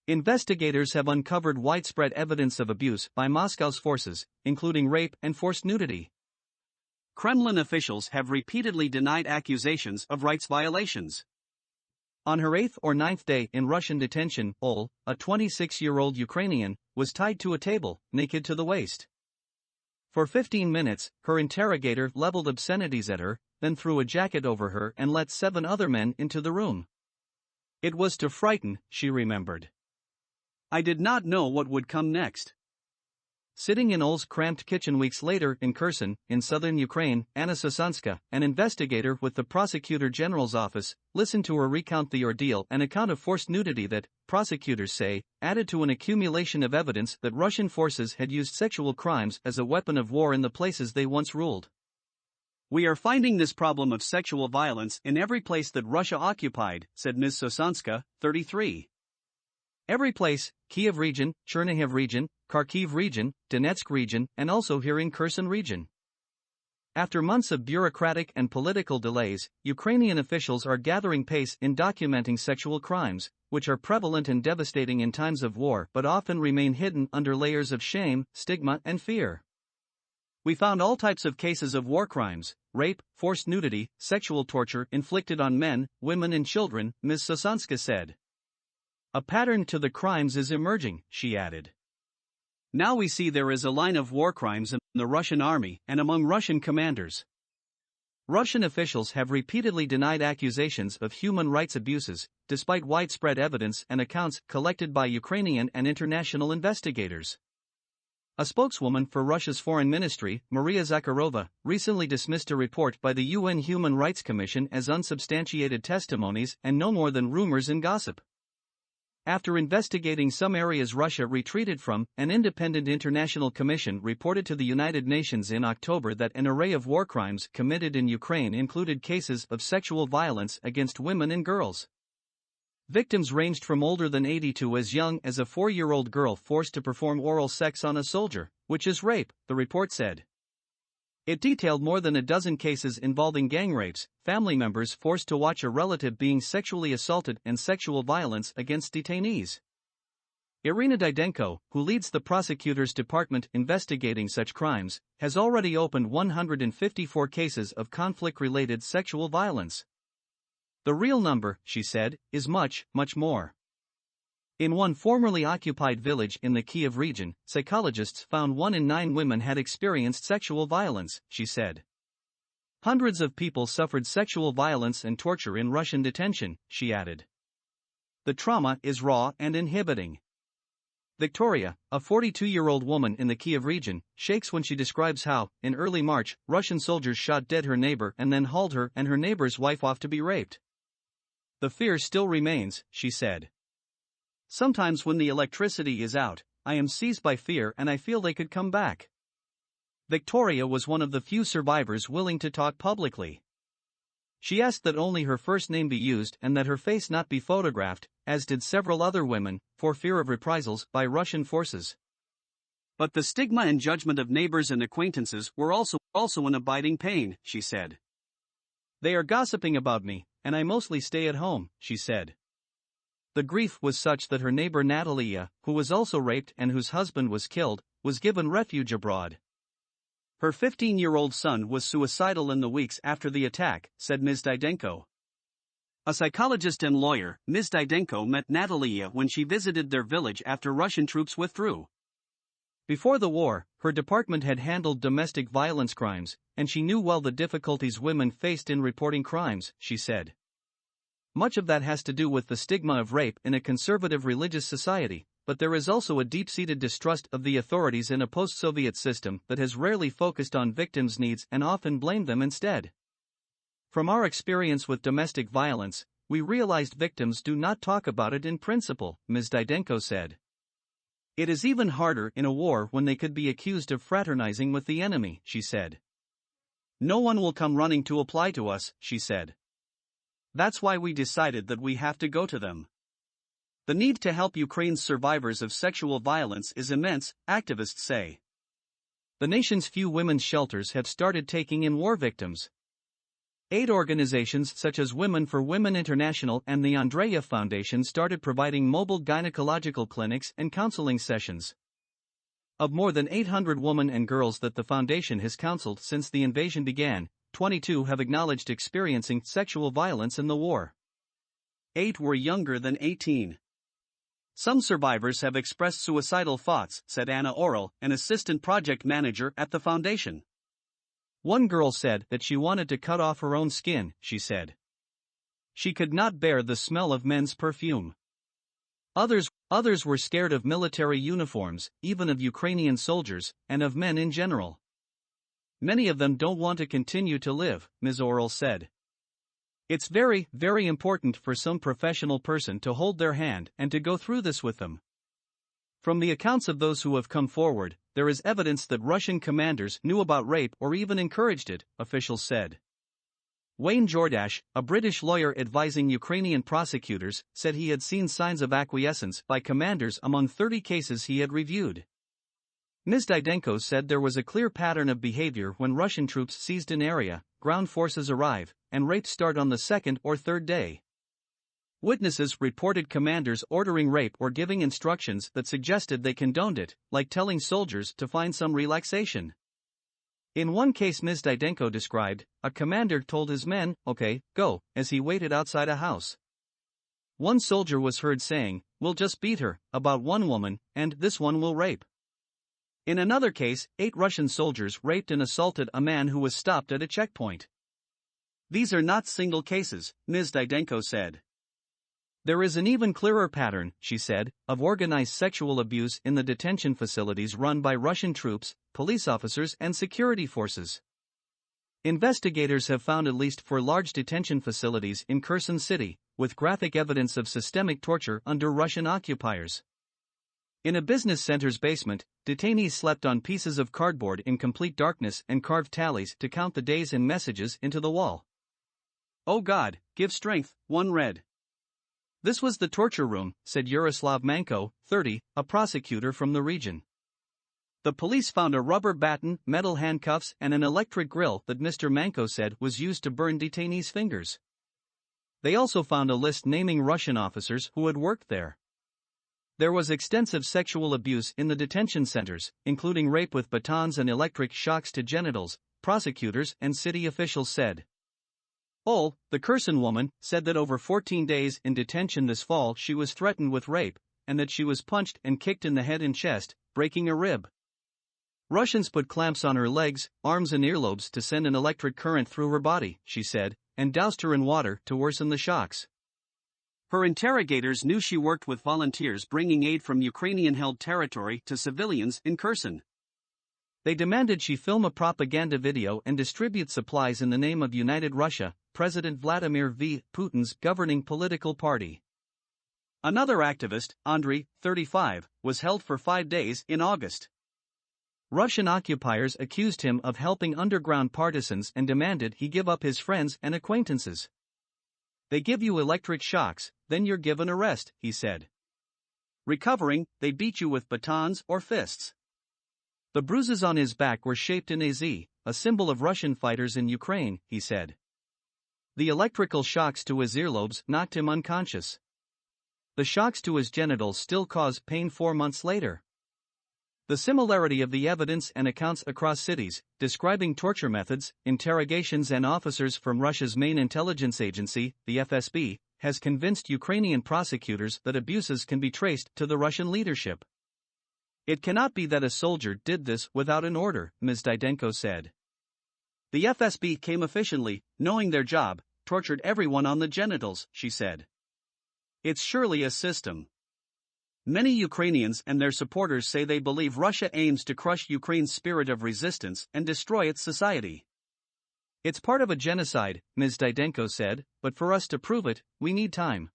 Investigators have uncovered widespread evidence of abuse by Moscow's forces, including rape and forced nudity. Kremlin officials have repeatedly denied accusations of rights violations. On her 8th or 9th day in Russian detention, Ol, a 26-year-old Ukrainian, was tied to a table, naked to the waist. For 15 minutes, her interrogator leveled obscenities at her, then threw a jacket over her and let 7 other men into the room. It was to frighten, she remembered. I did not know what would come next. Sitting in Ol's cramped kitchen weeks later in Kherson, in southern Ukraine, Anna Sosanska, an investigator with the Prosecutor General's office, listened to her recount the ordeal, an account of forced nudity that, prosecutors say, added to an accumulation of evidence that Russian forces had used sexual crimes as a weapon of war in the places they once ruled. We are finding this problem of sexual violence in every place that Russia occupied, said Ms. Sosanska, 33. Every place: Kiev region, Chernihiv region, Kharkiv region, Donetsk region, and also here in Kherson region. After months of bureaucratic and political delays, Ukrainian officials are gathering pace in documenting sexual crimes, which are prevalent and devastating in times of war but often remain hidden under layers of shame, stigma, and fear. We found all types of cases of war crimes: rape, forced nudity, sexual torture inflicted on men, women, and children, Ms. Sosanska said. A pattern to the crimes is emerging, she added. Now we see there is a line of war crimes in the Russian army and among Russian commanders. Russian officials have repeatedly denied accusations of human rights abuses, despite widespread evidence and accounts collected by Ukrainian and international investigators. A spokeswoman for Russia's foreign ministry, Maria Zakharova, recently dismissed a report by the UN Human Rights Commission as unsubstantiated testimonies and no more than rumors and gossip. After investigating some areas Russia retreated from, an independent international commission reported to the United Nations in October that an array of war crimes committed in Ukraine included cases of sexual violence against women and girls. Victims ranged from older than 80 to as young as a 4-year-old girl forced to perform oral sex on a soldier, which is rape, the report said. It detailed more than a dozen cases involving gang rapes, family members forced to watch a relative being sexually assaulted, and sexual violence against detainees. Irina Didenko, who leads the prosecutor's department investigating such crimes, has already opened 154 cases of conflict-related sexual violence. The real number, she said, is much, much more. In one formerly occupied village in the Kiev region, psychologists found 1 in 9 women had experienced sexual violence, she said. Hundreds of people suffered sexual violence and torture in Russian detention, she added. The trauma is raw and inhibiting. Victoria, a 42-year-old woman in the Kiev region, shakes when she describes how, in early March, Russian soldiers shot dead her neighbor and then hauled her and her neighbor's wife off to be raped. The fear still remains, she said. Sometimes when the electricity is out, I am seized by fear and I feel they could come back. Victoria was one of the few survivors willing to talk publicly. She asked that only her first name be used and that her face not be photographed, as did several other women, for fear of reprisals by Russian forces. But the stigma and judgment of neighbors and acquaintances were also an abiding pain, she said. They are gossiping about me, and I mostly stay at home, she said. The grief was such that her neighbor Natalia, who was also raped and whose husband was killed, was given refuge abroad. Her 15-year-old son was suicidal in the weeks after the attack, said Ms. Didenko. A psychologist and lawyer, Ms. Didenko met Natalia when she visited their village after Russian troops withdrew. Before the war, her department had handled domestic violence crimes, and she knew well the difficulties women faced in reporting crimes, she said. Much of that has to do with the stigma of rape in a conservative religious society, but there is also a deep-seated distrust of the authorities in a post-Soviet system that has rarely focused on victims' needs and often blamed them instead. From our experience with domestic violence, we realized victims do not talk about it in principle, Ms. Didenko said. It is even harder in a war when they could be accused of fraternizing with the enemy, she said. No one will come running to apply to us, she said. That's why we decided that we have to go to them. The need to help Ukraine's survivors of sexual violence is immense, activists say. The nation's few women's shelters have started taking in war victims. 8 organizations such as Women for Women International and the Andreev Foundation started providing mobile gynecological clinics and counseling sessions. Of more than 800 women and girls that the foundation has counseled since the invasion began, 22 have acknowledged experiencing sexual violence in the war. 8 were younger than 18. Some survivors have expressed suicidal thoughts, said Anna Orel, an assistant project manager at the foundation. One girl said that she wanted to cut off her own skin, she said. She could not bear the smell of men's perfume. Others were scared of military uniforms, even of Ukrainian soldiers, and of men in general. Many of them don't want to continue to live, Ms. Orel said. It's very, very important for some professional person to hold their hand and to go through this with them. From the accounts of those who have come forward, there is evidence that Russian commanders knew about rape or even encouraged it, officials said. Wayne Jordash, a British lawyer advising Ukrainian prosecutors, said he had seen signs of acquiescence by commanders among 30 cases he had reviewed. Ms. Didenko said there was a clear pattern of behavior when Russian troops seized an area, ground forces arrive, and rapes start on the second or third day. Witnesses reported commanders ordering rape or giving instructions that suggested they condoned it, like telling soldiers to find some relaxation. In one case Ms. Didenko described, a commander told his men, "Okay, go," as he waited outside a house. One soldier was heard saying, "We'll just beat her," about one woman, and "this one will rape." In another case, 8 Russian soldiers raped and assaulted a man who was stopped at a checkpoint. These are not single cases, Ms. Didenko said. There is an even clearer pattern, she said, of organized sexual abuse in the detention facilities run by Russian troops, police officers and security forces. Investigators have found at least 4 large detention facilities in Kherson City, with graphic evidence of systemic torture under Russian occupiers. In a business center's basement, detainees slept on pieces of cardboard in complete darkness and carved tallies to count the days and messages into the wall. "Oh God, give strength," one read. This was the torture room, said Yaroslav Manko, 30, a prosecutor from the region. The police found a rubber baton, metal handcuffs, and an electric grill that Mr. Manko said was used to burn detainees' fingers. They also found a list naming Russian officers who had worked there. There was extensive sexual abuse in the detention centers, including rape with batons and electric shocks to genitals, prosecutors and city officials said. Ol, the Kherson woman, said that over 14 days in detention this fall she was threatened with rape, and that she was punched and kicked in the head and chest, breaking a rib. Russians put clamps on her legs, arms and earlobes to send an electric current through her body, she said, and doused her in water to worsen the shocks. Her interrogators knew she worked with volunteers bringing aid from Ukrainian-held territory to civilians in Kherson. They demanded she film a propaganda video and distribute supplies in the name of United Russia, President Vladimir V. Putin's governing political party. Another activist, Andriy, 35, was held for 5 days in August. Russian occupiers accused him of helping underground partisans and demanded he give up his friends and acquaintances. "They give you electric shocks, then you're given a rest," he said. Recovering, they beat you with batons or fists. The bruises on his back were shaped in a Z, a symbol of Russian fighters in Ukraine, he said. The electrical shocks to his earlobes knocked him unconscious. The shocks to his genitals still cause pain 4 months later. The similarity of the evidence and accounts across cities, describing torture methods, interrogations and officers from Russia's main intelligence agency, the FSB, has convinced Ukrainian prosecutors that abuses can be traced to the Russian leadership. It cannot be that a soldier did this without an order, Ms. Didenko said. The FSB came efficiently, knowing their job, tortured everyone on the genitals, she said. It's surely a system. Many Ukrainians and their supporters say they believe Russia aims to crush Ukraine's spirit of resistance and destroy its society. It's part of a genocide, Ms. Didenko said, but for us to prove it, we need time.